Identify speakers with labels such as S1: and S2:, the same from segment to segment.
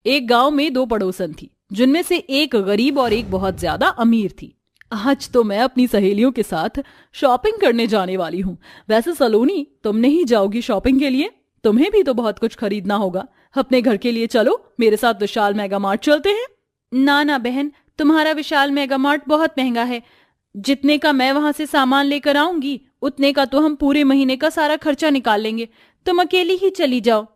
S1: एक गांव में दो पड़ोसन थी, जिनमें से एक गरीब और एक बहुत ज्यादा अमीर थी। आज तो मैं अपनी सहेलियों के साथ शॉपिंग करने जाने वाली हूँ। वैसे सलोनी, तुम नहीं जाओगी शॉपिंग के लिए? तुम्हें भी तो बहुत कुछ खरीदना होगा। अपने घर के लिए चलो, मेरे साथ विशाल मेगा मार्ट चलते हैं। ना ना बहन, तुम्हारा विशाल मेगा मार्ट बहुत महंगा है। जितने का मैं वहां से सामान लेकर आऊंगी उतने का तो हम पूरे महीने का सारा खर्चा निकाल लेंगे। तुम अकेली ही चली जाओ।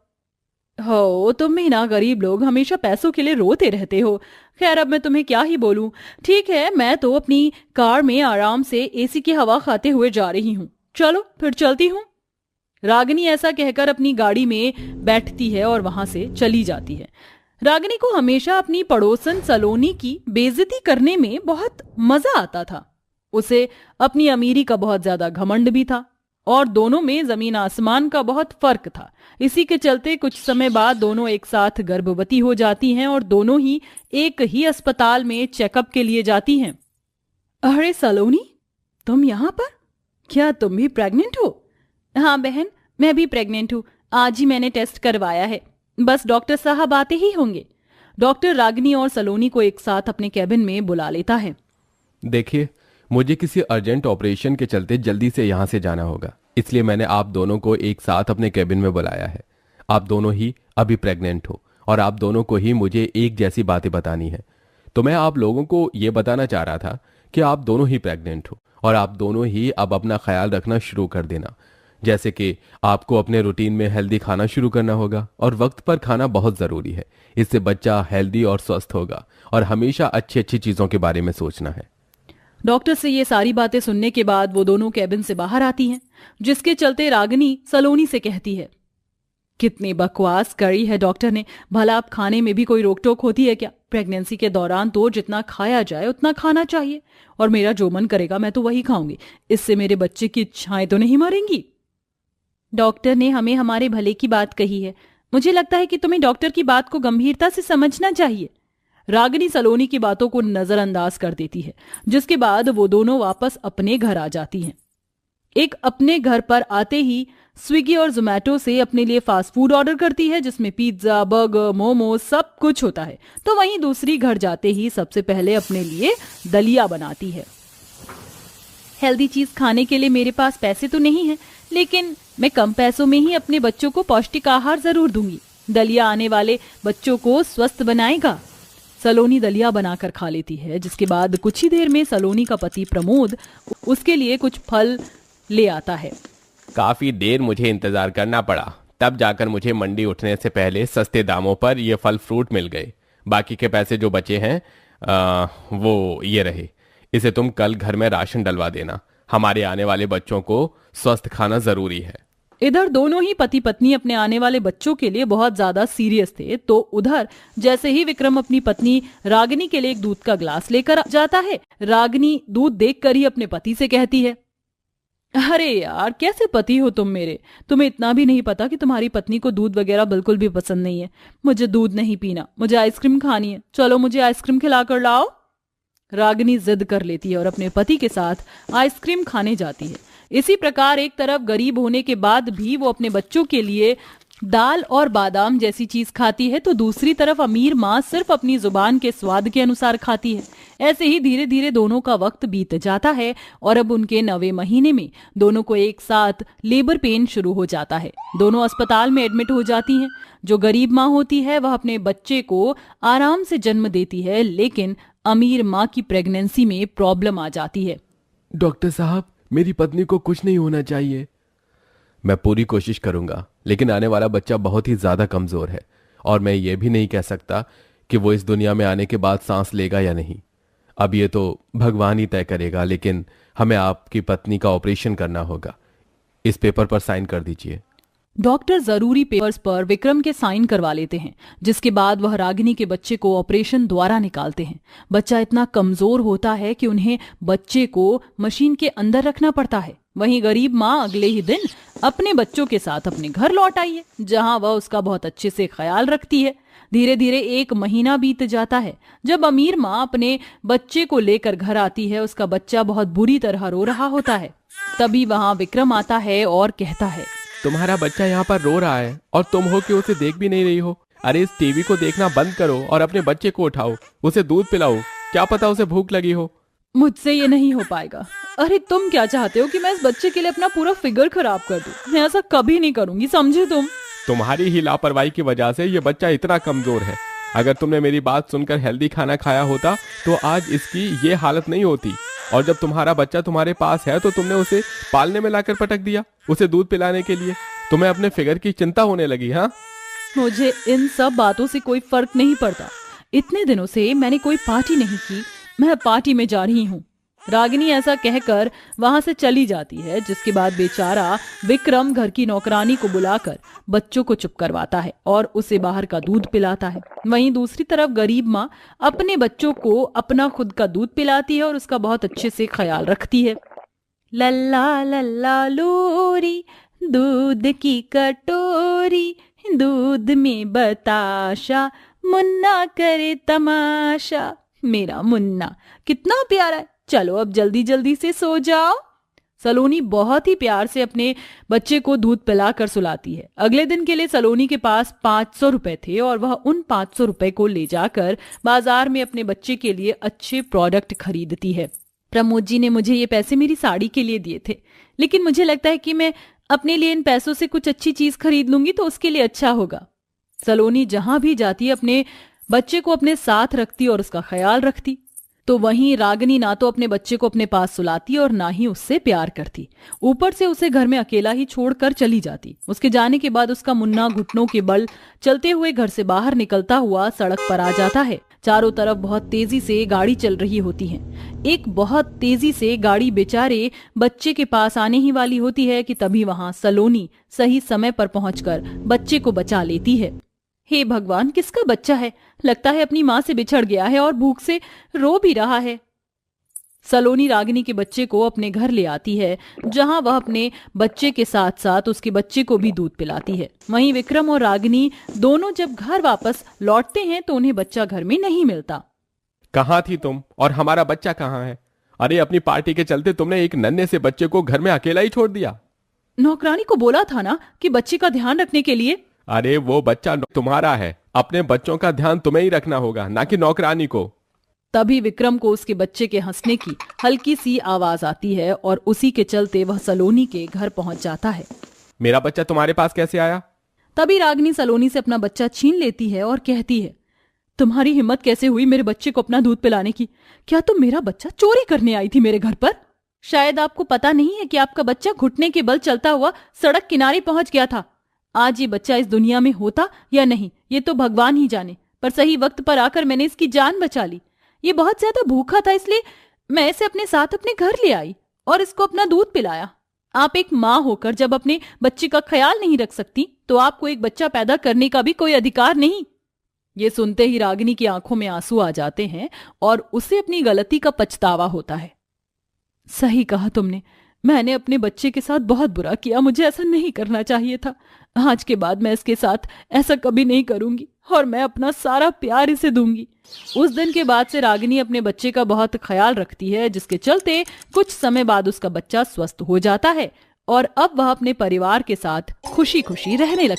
S1: हो, तुम भी ना गरीब लोग हमेशा पैसों के लिए रोते रहते हो। खैर, अब मैं तुम्हें क्या ही बोलूं। ठीक है, मैं तो अपनी कार में आराम से एसी की हवा खाते हुए जा रही हूँ। चलो फिर चलती हूँ। रागिनी ऐसा कहकर अपनी गाड़ी में बैठती है और वहां से चली जाती है। रागिनी को हमेशा अपनी पड़ोसन सलोनी की बेइज्जती करने में बहुत मजा आता था। उसे अपनी अमीरी का बहुत ज्यादा घमंड भी था और दोनों में जमीन आसमान का बहुत फर्क था। इसी के चलते कुछ समय बाद दोनों एक साथ गर्भवती हो जाती हैं और दोनों ही एक ही अस्पताल में चेकअप के लिए जाती हैं। अरे सलोनी, तुम यहाँ पर? क्या तुम भी प्रेग्नेंट हो? हाँ बहन, मैं भी प्रेग्नेंट हूँ। आज ही मैंने टेस्ट करवाया है। बस डॉक्टर साहब आते ही होंगे। डॉक्टर रागिनी और सलोनी को एक साथ अपने कैबिन में बुला लेता है।
S2: देखिए, मुझे किसी अर्जेंट ऑपरेशन के चलते जल्दी से यहाँ से जाना होगा, इसलिए मैंने आप दोनों को एक साथ अपने कैबिन में बुलाया है। आप दोनों ही अभी प्रेग्नेंट हो और आप दोनों को ही मुझे एक जैसी बातें बतानी है। तो मैं आप लोगों को ये बताना चाह रहा था कि आप दोनों ही प्रेग्नेंट हो और आप दोनों ही अब अपना ख्याल रखना शुरू कर देना। जैसे कि आपको अपने रूटीन में हेल्दी खाना शुरू करना होगा और वक्त पर खाना बहुत ज़रूरी है। इससे बच्चा हेल्दी और स्वस्थ होगा और हमेशा अच्छी अच्छी चीज़ों के बारे में सोचना है।
S1: डॉक्टर से ये सारी बातें सुनने के बाद वो दोनों कैबिन से बाहर आती हैं, जिसके चलते रागिनी सलोनी से कहती है, कितनी बकवास करी है डॉक्टर ने। भला अब खाने में भी कोई रोक टोक होती है क्या? प्रेगनेंसी के दौरान तो जितना खाया जाए उतना खाना चाहिए और मेरा जो मन करेगा मैं तो वही खाऊंगी। इससे मेरे बच्चे की इच्छाएं तो नहीं मरेंगी। डॉक्टर ने हमें हमारे भले की बात कही है। मुझे लगता है कि तुम्हें डॉक्टर की बात को गंभीरता से समझना चाहिए। रागिनी सलोनी की बातों को नजरअंदाज कर देती है, जिसके बाद वो दोनों वापस अपने घर आ जाती हैं। एक अपने घर पर आते ही स्विगी और जोमेटो से अपने लिए फास्ट फूड ऑर्डर करती है, जिसमें पिज्जा, बर्गर, मोमोज सब कुछ होता है। तो वहीं दूसरी घर जाते ही सबसे पहले अपने लिए दलिया बनाती है। हेल्दी चीज खाने के लिए मेरे पास पैसे तो नहीं है, लेकिन मैं कम पैसों में ही अपने बच्चों को पौष्टिक आहार जरूर दूंगी। दलिया आने वाले बच्चों को स्वस्थ बनाएगा। सलोनी दलिया बनाकर खा लेती है, जिसके बाद कुछ ही देर में सलोनी का पति प्रमोद उसके लिए कुछ फल ले आता है।
S2: काफ़ी देर मुझे इंतज़ार करना पड़ा, तब जाकर मुझे मंडी उठने से पहले सस्ते दामों पर ये फल फ्रूट मिल गए। बाकी के पैसे जो बचे हैं वो ये रहे। इसे तुम कल घर में राशन डलवा देना। हमारे आने वाले बच्चों को स्वस्थ खाना ज़रूरी है।
S1: इधर दोनों ही पति पत्नी अपने आने वाले बच्चों के लिए बहुत ज्यादा सीरियस थे। तो उधर जैसे ही विक्रम अपनी पत्नी रागिनी के लिए एक दूध का ग्लास लेकर जाता है, रागिनी दूध देखकर ही अपने पति से कहती है, अरे यार, कैसे पति हो तुम मेरे। तुम्हें इतना भी नहीं पता कि तुम्हारी पत्नी को दूध वगैरह बिल्कुल भी पसंद नहीं है। मुझे दूध नहीं पीना, मुझे आइसक्रीम खानी है। चलो मुझे आइसक्रीम खिलाकर लाओ। रागिनी जिद कर लेती है और अपने पति के साथ आइसक्रीम खाने जाती है। इसी प्रकार एक तरफ गरीब होने के बाद भी वो अपने बच्चों के लिए दाल और बादाम जैसी चीज खाती है, तो दूसरी तरफ अमीर माँ सिर्फ अपनी जुबान के स्वाद के अनुसार खाती है। ऐसे ही धीरे धीरे दोनों का वक्त बीत जाता है और अब उनके 9वें महीने में दोनों को एक साथ लेबर पेन शुरू हो जाता है। दोनों अस्पताल में एडमिट हो जाती हैं। जो गरीब माँ होती है वह अपने बच्चे को आराम से जन्म देती है, लेकिन अमीर माँ की प्रेगनेंसी में प्रॉब्लम आ जाती है।
S2: डॉक्टर साहब, मेरी पत्नी को कुछ नहीं होना चाहिए। मैं पूरी कोशिश करूंगा, लेकिन आने वाला बच्चा बहुत ही ज्यादा कमजोर है और मैं ये भी नहीं कह सकता कि वो इस दुनिया में आने के बाद सांस लेगा या नहीं। अब ये तो भगवान ही तय करेगा, लेकिन हमें आपकी पत्नी का ऑपरेशन करना होगा। इस पेपर पर साइन कर दीजिए।
S1: डॉक्टर जरूरी पेपर्स पर विक्रम के साइन करवा लेते हैं, जिसके बाद वह रागिनी के बच्चे को ऑपरेशन द्वारा निकालते हैं। बच्चा इतना कमजोर होता है कि उन्हें बच्चे को मशीन के अंदर रखना पड़ता है। वहीं गरीब माँ अगले ही दिन अपने बच्चों के साथ अपने घर लौट आई है, जहां वह उसका बहुत अच्छे से ख्याल रखती है। धीरे धीरे 1 महीना बीत जाता है। जब अमीर माँ अपने बच्चे को लेकर घर आती है, उसका बच्चा बहुत बुरी तरह रो रहा होता है। तभी वहां विक्रम आता है और कहता है,
S2: तुम्हारा बच्चा यहाँ पर रो रहा है और तुम हो कि उसे देख भी नहीं रही हो। अरे इस टीवी को देखना बंद करो और अपने बच्चे को उठाओ, उसे दूध पिलाओ, क्या पता उसे भूख लगी हो।
S1: मुझसे ये नहीं हो पाएगा। अरे तुम क्या चाहते हो कि मैं इस बच्चे के लिए अपना पूरा फिगर खराब कर दूं? मैं ऐसा कभी नहीं करूंगी, समझे तुम?
S2: तुम्हारी ही लापरवाही की वजह से ये बच्चा इतना कमजोर है। अगर तुमने मेरी बात सुनकर हेल्दी खाना खाया होता तो आज इसकी ये हालत नहीं होती। और जब तुम्हारा बच्चा तुम्हारे पास है तो तुमने उसे पालने में लाकर पटक दिया, उसे दूध पिलाने के लिए। तुम्हें अपने फिगर की चिंता होने लगी। हाँ,
S1: मुझे इन सब बातों से कोई फर्क नहीं पड़ता। इतने दिनों से मैंने कोई पार्टी नहीं की, मैं पार्टी में जा रही हूँ। रागिनी ऐसा कहकर वहां से चली जाती है, जिसके बाद बेचारा विक्रम घर की नौकरानी को बुलाकर बच्चों को चुप करवाता है और उसे बाहर का दूध पिलाता है। वहीं दूसरी तरफ गरीब माँ अपने बच्चों को अपना खुद का दूध पिलाती है और उसका बहुत अच्छे से ख्याल रखती है। लल्ला लल्ला लोरी, दूध की कटोरी, दूध में बताशा, मुन्ना करे तमाशा। मेरा मुन्ना कितना प्यारा है, चलो अब जल्दी जल्दी से सो जाओ। सलोनी बहुत ही प्यार से अपने बच्चे को दूध पिलाकर सुलाती है। अगले दिन के लिए सलोनी के पास 500 रुपए थे और वह उन 500 रुपए को ले जाकर बाजार में अपने बच्चे के लिए अच्छे प्रोडक्ट खरीदती है। प्रमोद जी ने मुझे ये पैसे मेरी साड़ी के लिए दिए थे, लेकिन मुझे लगता है कि मैं अपने लिए इन पैसों से कुछ अच्छी चीज खरीद लूंगी तो उसके लिए अच्छा होगा। सलोनी जहां भी जाती अपने बच्चे को अपने साथ रखती और उसका ख्याल रखती। तो वहीं रागिनी ना तो अपने बच्चे को अपने पास सुलाती और ना ही उससे प्यार करती, ऊपर से उसे घर में अकेला ही छोड़कर चली जाती। उसके जाने के बाद उसका मुन्ना घुटनों के बल चलते हुए घर से बाहर निकलता हुआ सड़क पर आ जाता है। चारों तरफ बहुत तेजी से गाड़ी चल रही होती है। एक बहुत तेजी से गाड़ी बेचारे बच्चे के पास आने ही वाली होती है कि तभी वहां सलोनी सही समय पर पहुंचकर बच्चे को बचा लेती है। हे भगवान, किसका बच्चा है? लगता है अपनी माँ से बिछड़ गया है और भूख से रो भी रहा है। सलोनी रागिनी के बच्चे को अपने घर ले आती है, जहां वह अपने बच्चे के साथ साथ उसके बच्चे को भी दूध पिलाती है। वहीं विक्रम और रागिनी दोनों जब घर वापस लौटते हैं तो उन्हें बच्चा घर में नहीं मिलता।
S2: कहाँ थी तुम और हमारा बच्चा कहाँ है? अरे अपनी पार्टी के चलते तुमने एक नन्हे से बच्चे को घर में अकेला ही छोड़ दिया।
S1: नौकरानी को बोला था ना कि बच्चे का ध्यान रखने के लिए।
S2: अरे वो बच्चा तुम्हारा है, अपने बच्चों का ध्यान तुम्हें ही रखना होगा, ना कि नौकरानी को।
S1: तभी विक्रम को उसके बच्चे के हंसने की हल्की सी आवाज आती है और उसी के चलते वह सलोनी के घर पहुंच जाता है।
S2: मेरा बच्चा तुम्हारे पास कैसे आया?
S1: तभी रागिनी सलोनी से अपना बच्चा छीन लेती है और कहती है, तुम्हारी हिम्मत कैसे हुई मेरे बच्चे को अपना दूध पिलाने की? क्या तुम मेरा बच्चा चोरी करने आई थी मेरे घर पर? शायद आपको पता नहीं है कि आपका बच्चा घुटने के बल चलता हुआ सड़क किनारे पहुंच गया था। आज ये बच्चा इस दुनिया में होता या नहीं ये तो भगवान ही जाने, पर सही वक्त पर आकर मैंने इसकी जान बचा ली। ये बहुत ज्यादा भूखा था, इसलिए मैं इसे अपने साथ अपने घर ले आई और इसको अपना दूध पिलाया। आप एक माँ होकर जब अपने बच्चे का ख्याल नहीं रख सकती तो आपको एक बच्चा पैदा करने का भी कोई अधिकार नहीं। ये सुनते ही रागिनी की आंखों में आंसू आ जाते हैं और उसे अपनी गलती का पछतावा होता है। सही कहा तुमने, मैंने अपने बच्चे के साथ बहुत बुरा किया, मुझे ऐसा नहीं करना चाहिए था। आज के बाद मैं इसके साथ ऐसा कभी नहीं करूंगी और मैं अपना सारा प्यार इसे दूंगी। उस दिन के बाद से रागिनी अपने बच्चे का बहुत ख्याल रखती है, जिसके चलते कुछ समय बाद उसका बच्चा स्वस्थ हो जाता है और अब वह अपने परिवार के साथ खुशी खुशी रहने लगती है।